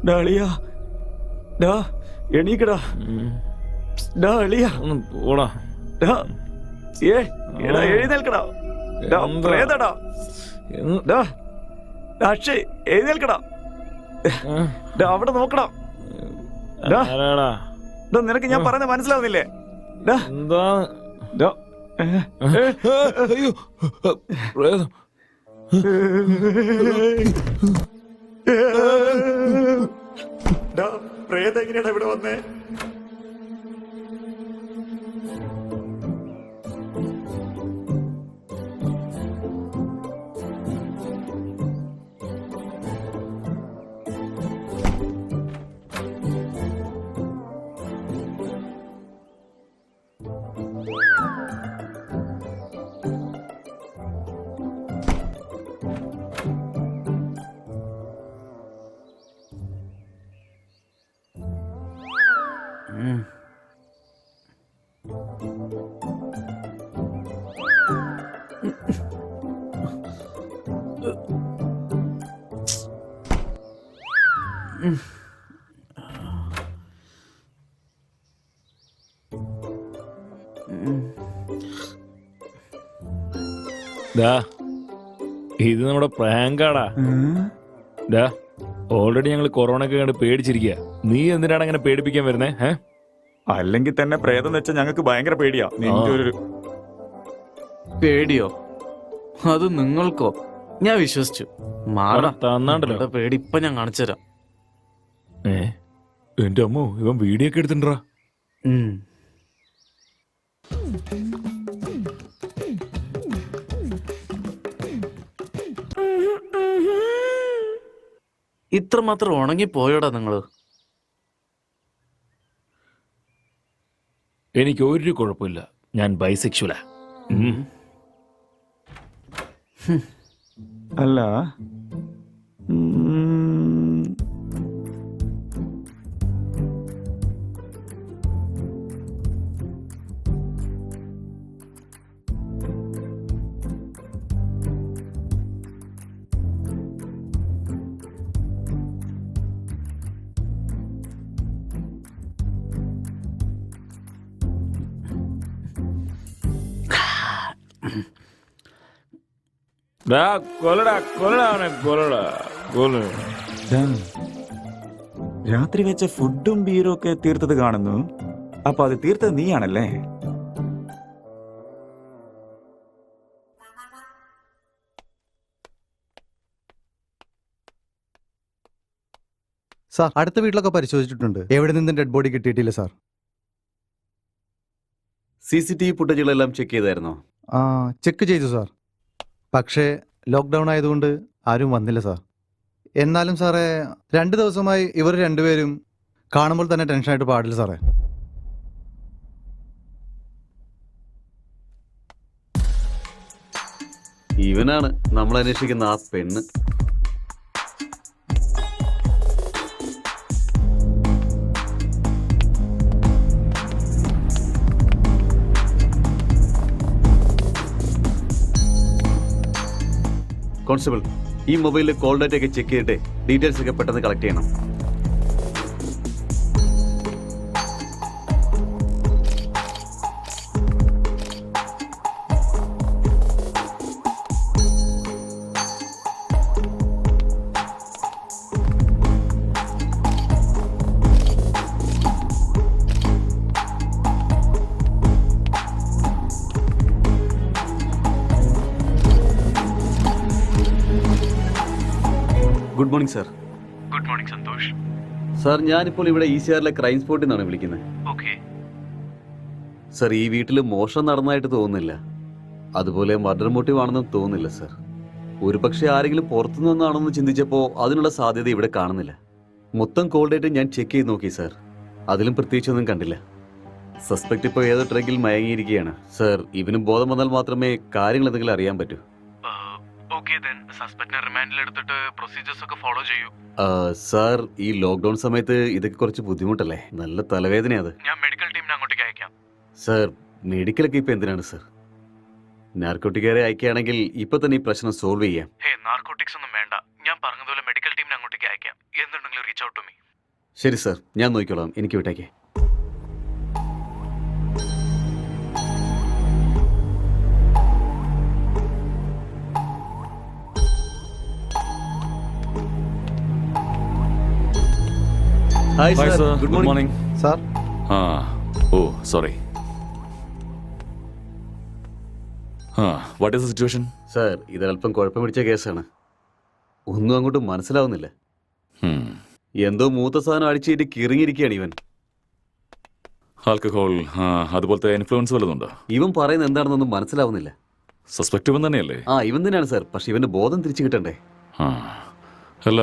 ഡാളിയാ, ഡാ എണീക്കടാ, ഡാ അളിയാ, പോടാ. ഡാ എടാ എഴുന്നേൽക്കടാ, ഡാ പ്രേതടാ, ഡാ അക്ഷയ് എഴുന്നേൽക്കടാ, ഡാ അവിടെ നോക്കടാ, ഡാ നിനക്ക് ഞാൻ പറഞ്ഞ മനസ്സിലാവുന്നില്ലേ? ഡാ എന്താ? ഡാ അയ്യോ പ്രേതം. ഡാ പ്രേതം എങ്ങനെയാടാ ഇവിടെ വന്നേ? ഇത് നമ്മുടെ പ്രാങ്കാടാ. ഓൾറെഡി ഞങ്ങൾ കൊറോണയൊക്കെ കണ്ട് പേടിച്ചിരിക്കുക. നീ എന്തിനാണ് അങ്ങനെ പേടിപ്പിക്കാൻ വരുന്നേ? അല്ലെങ്കിൽ തന്നെ പ്രേതം വെച്ചാൽ ഞങ്ങൾക്ക് ഭയങ്കര പേടിയാ. പേടിയോ? അത് നിങ്ങൾക്കോ? ഞാൻ വിശ്വസിച്ചു. മാറാ തന്നാണ്ടല്ലോ പേടി. ഇപ്പൊ ഞാൻ കാണിച്ചു തരാം. എന്റെ അമ്മോ, ഇവൻ വീഡിയോ ഒക്കെ എടുത്തിട്ടാ. ഇത്രമാത്രം ഉണങ്ങി പോയോടാ നിങ്ങള്? എനിക്ക് ഒരു കുഴപ്പമില്ല. ഞാൻ ബൈസെക്ഷുവലാ. അല്ല രാത്രി വെച്ച ഫുഡും ബീറും ഒക്കെ തീർത്തത് കാണുന്നു. അപ്പൊ അത് തീർത്തത് നീയാണല്ലേ? സാർ, അടുത്ത വീട്ടിലൊക്കെ പരിശോധിച്ചിട്ടുണ്ട്. എവിടെ നിന്നും ഡെഡ് ബോഡി കിട്ടിയിട്ടില്ല സാർ. CCTV ഫുട്ടേജുകളെല്ലാം ചെക്ക് ചെയ്തായിരുന്നോ? ചെക്ക് ചെയ്തു സാർ. പക്ഷേ ലോക്ക്ഡൗൺ ആയതുകൊണ്ട് ആരും വന്നില്ല സാർ. എന്നാലും സാറേ, 2 ദിവസമായി ഇവർ രണ്ടുപേരും കാണുമ്പോൾ തന്നെ ടെൻഷനായിട്ട് പാടില്ല സാറേ. ഇവനാണ് നമ്മൾ അന്വേഷിക്കുന്ന ആ പെണ്ണ്. കോൺസ്റ്റബിൾ, ഈ മൊബൈലിൽ കോൾ ഡേറ്റ ഒക്കെ ചെക്ക് ചെയ്തിട്ട് ഡീറ്റെയിൽസ് ഒക്കെ പെട്ടെന്ന് കളക്ട് ചെയ്യണം. Good morning sir. Good morning Santhosh. Sir, ഞാനിപ്പോൾ ഇവിടെ ECRലെ ക്രൈം സ്പോട്ടിൽ നിന്നാണ് വിളിക്കുന്നത്. ഓക്കെ സാർ, ഈ വീട്ടിൽ മോഷണം നടന്നതായിട്ട് തോന്നുന്നില്ല. അതുപോലെ മർഡർ മോട്ടീവ് ആണെന്നും തോന്നുന്നില്ല സാർ. ഒരു പക്ഷേ ആരെങ്കിലും പുറത്തുനിന്നാണെന്ന് ചിന്തിച്ചപ്പോൾ അതിനുള്ള സാധ്യത ഇവിടെ കാണുന്നില്ല. മൊത്തം കോൾ ഡേറ്റ് ഞാൻ ചെക്ക് ചെയ്ത് നോക്കി സാർ. അതിലും പ്രത്യേകിച്ചൊന്നും കണ്ടില്ല. സസ്പെക്ട് ഇപ്പോൾ ഏതോ ട്രക്കിൽ മയങ്ങിയിരിക്കുകയാണ് സാർ. ഇവന് ബോധം വന്നാൽ മാത്രമേ കാര്യങ്ങൾ എന്തെങ്കിലും അറിയാൻ പറ്റൂ. സാർ ഈ ലോക്ക്ഡൌൺ സമയത്ത് ഇതൊക്കെ കുറച്ച് ബുദ്ധിമുട്ടല്ലേ? നല്ല തലവേദനയാ അത്. ഞാൻ മെഡിക്കൽ ടീമിനെ അങ്ങോട്ടേക്ക് അയക്കാം. സാർ മെഡിക്കലൊക്കെ ഇപ്പൊ എന്തിനാണ് സാർ? നാർക്കോട്ടിക്കാരെ അയക്കുകയാണെങ്കിൽ ഇപ്പൊ തന്നെ ഈ പ്രശ്നം സോൾവ് ചെയ്യാം. നാർക്കോട്ടിക്സ് ഒന്നും വേണ്ട. ഞാൻ പറഞ്ഞതുപോലെ മെഡിക്കൽ ടീമിനെ അങ്ങോട്ടേക്ക് അയക്കാം. എന്തുണ്ടെങ്കിലും റീച്ച് ഔട്ട് ടു മീ. ശരി സാർ, ഞാൻ നോക്കിക്കോളാം. എനിക്ക് വിട്ടേക്കേ. Hi hi sir, sir, good good morning. Morning. Sir oh sorry. What is the situation? Sir ഇതല്പം കുഴപ്പം പിടിച്ച കേസാണ്. ഒന്നും അങ്ങോട്ട് മനസ്സിലാവുന്നില്ല. എന്തോ മൂത്ത സാധനം അടിച്ചിട്ട് കിറങ്ങിയിരിക്കുകയാണ് ഇവൻ. ആൽക്കഹോൾ അതുപോലത്തെ ഇൻഫ്ലുവൻസ് വല്ലതുണ്ടോ? ഇവൻ പറയുന്നത് എന്താണെന്നൊന്നും മനസ്സിലാവുന്നില്ല. സസ്പെക്ട് ഇവൻ തന്നെയല്ലേ? ഇവൻ തന്നെയാണ് സാർ. പക്ഷെ ഇവന്റെ ബോധം തിരിച്ചു കിട്ടണ്ടേ? അല്ല,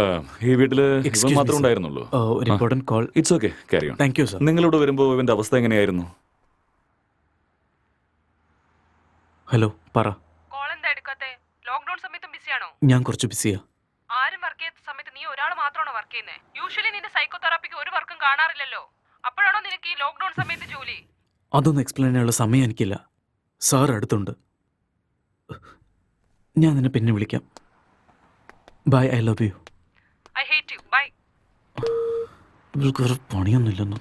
ഈ വീട്ടില് ഇവൻ Excuse me, മാത്രമേ sir. ഉണ്ടായിരുന്നുള്ളൂ. ഒരു important call. It's okay, carry on. Thank you sir. നിങ്ങളിവിടെ വരുമ്പോൾ ഇവന്റെ അവസ്ഥ എങ്ങനെയായിരുന്നു? ഹലോ, പറ. കോൾ എന്താ എടുക്കാത്തെ? ലോക്ക്ഡൌൺ സമയത്തും ബിസിയാണോ? ഞാൻ കുറച്ച് ബിസിയാ. ആരും വർക്ക് ചെയ്യാത്ത സമയത്ത് നീ ഒരാൾ മാത്രമാണോ വർക്ക് ചെയ്യുന്നത്? യൂഷ്വലി നിന്റെ സൈക്കോതെറാപ്പിക്ക് ഒരു വർക്കും കാണാറില്ലല്ലോ. അപ്പോഴാണോ നിനക്ക് ഈ ലോക്ക്ഡൌൺ സമയത്ത് ജോലി? അതൊന്നും എക്സ്പ്ലെയിൻ ചെയ്യാനുള്ള സമയം എനിക്കില്ല. സാർ അടുത്തുണ്ട്. ഞാൻ നിന്നെ പിന്നെ വിളിക്കാം. Bye, I love you. I hate you. Bye. ഇവൾക്ക് വേറെ പണിയൊന്നുമില്ലെന്നു.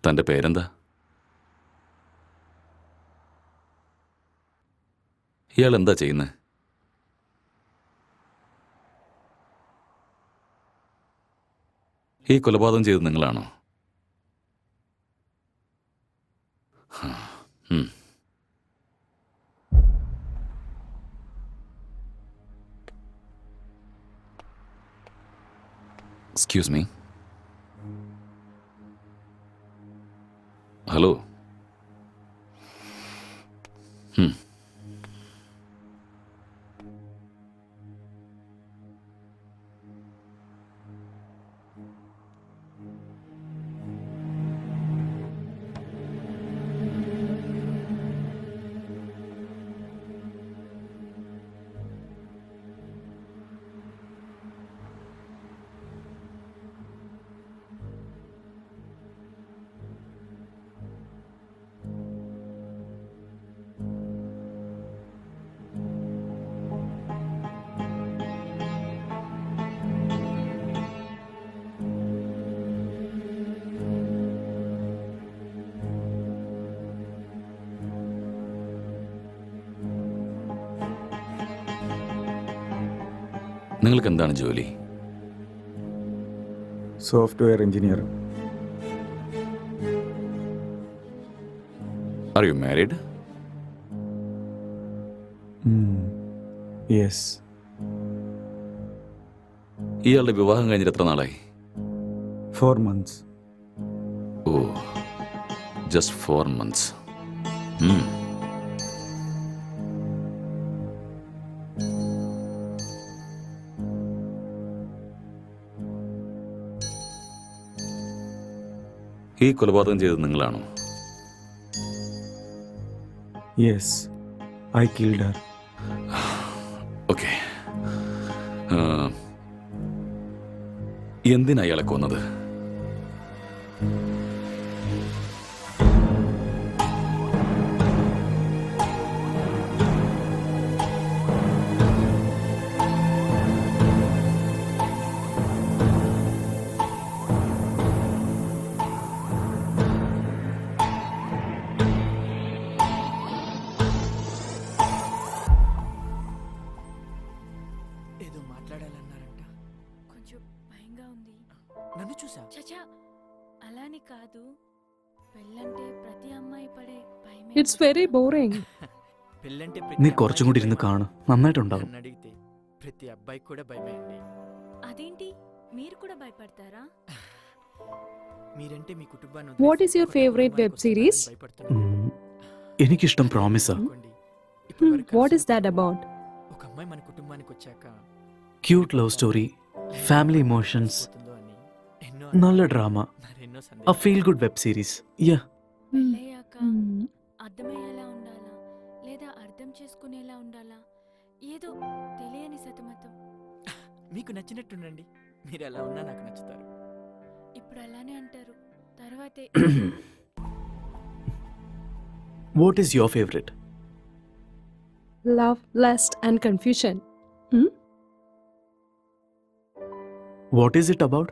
തന്റെ പേരെന്താ? ഇയാൾ എന്താ ചെയ്യുന്നത്? ഈ കൊലപാതകം ചെയ്തത് നിങ്ങളാണോ? Excuse me. ഹലോ. നിങ്ങൾക്ക് എന്താണ് ജോലി? Software engineer. Are you married? Yes. ഇയാളുടെ വിവാഹം കഴിഞ്ഞിട്ട് എത്ര നാളായി? 4 months. ഓ, ജസ്റ്റ് 4 months. ഈ കൊലപാതകം ചെയ്തത് നിങ്ങളാണോ? Yes, I killed her. Okay. എന്തിനാ അയാളെ കൊന്നത്? ఏదో మాట్లాడాలన్నారంట. కొంచెం భయంగా ఉంది. నన్ను చూసా? చచా అలాని కాదు, పెళ్ళంటే ప్రతి అమ్మాయి పడే భయమే. It's very boring. పెళ్ళంటే നീ കുറച്ചും കൂടി ഇരുന്ന് കാണു, നന്നായിട്ടുണ്ടാകും. నన్ను అడిగితే ప్రతి అబ్బాయికి కూడా భయమే అండి. అదేంటి, మీరు కూడా భయపడతారా? మీరంటే మీ కుటుంబాన్ని What is your favorite web series? എനിക്കിഷ്ടം പ്രോമിസാ. What is that about? ఒక అమ్మాయి మన కుటుంబానికి వచ్చాక cute love story, family emotions, పోతుందో అని ఎన్నో നല്ല ഡ്രാമ. మరెన్నో ఎన్నో A సందేహాలు. feel good web series. Yeah. పెళ్ళయ్యాక Hmm. అర్థమయ్యేలా ఉండాలా లేదా అర్థం చేసుకునేలా ఉండాలా ఏదో తెలియని సతమతం. మీకు నచ్చినట్టుండండి. మీరు ఎలా ఉన్నా నాకు నచ్చుతారు. ఇప్పుడు అలానే అంటారు, తర్వాతే What is your favorite? Love, lust, and confusion. What is it about?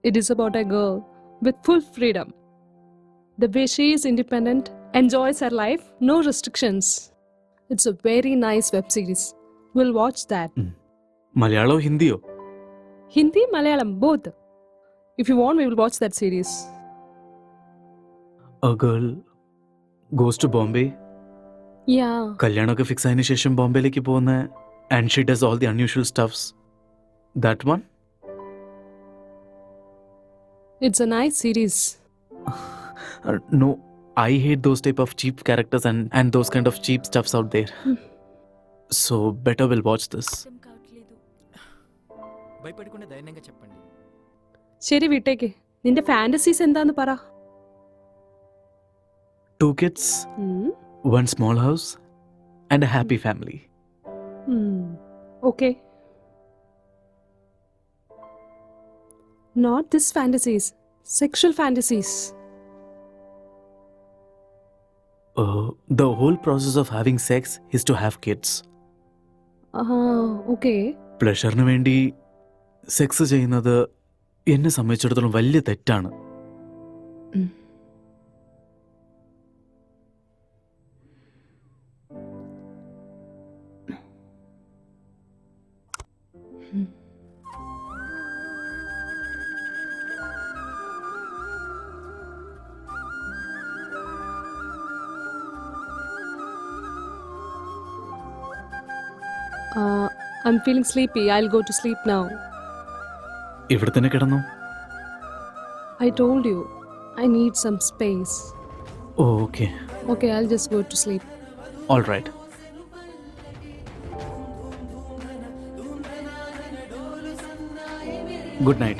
It is about a girl with full freedom. The way she is independent, enjoys her life, no restrictions. It's a very nice web series. We'll watch that. Malayalam or Hindi? Hindi, Malayalam, both. If you want, we will watch that series. A girl goes to Bombay. Yeah. കല്യാണമൊക്കെ fix ആയതിനു ശേഷം ബോംബെയിലേക്ക് പോകുന്ന and she does all the unusual stuffs. That one? It's a nice series. No, I hate those type of cheap characters and those kind of cheap stuffs out there. So better we'll watch this. అర్థం కావట్లేదు. భయపడకుండా ధైర్యంగా చెప్పండి. ശരി വിട്ടേക്ക്. നിന്റെ fantasies എന്താന്ന് പറ. 2 kids, Hmm. 1 small house and a happy family. Okay. Not this fantasies. Sexual fantasies. The whole process of having sex is to have kids. Okay. പ്ലഷറിന് വേണ്ടി സെക്സ് ചെയ്യുന്നത് എന്നെ സംബന്ധിച്ചിടത്തോളം വലിയ തെറ്റാണ്. I'm feeling sleepy. I'll go to sleep now. ഇവിടെ തന്നെ കിടന്നു. I told you, I need some space. Okay, Okay, I'll just go to sleep. All right. Good night.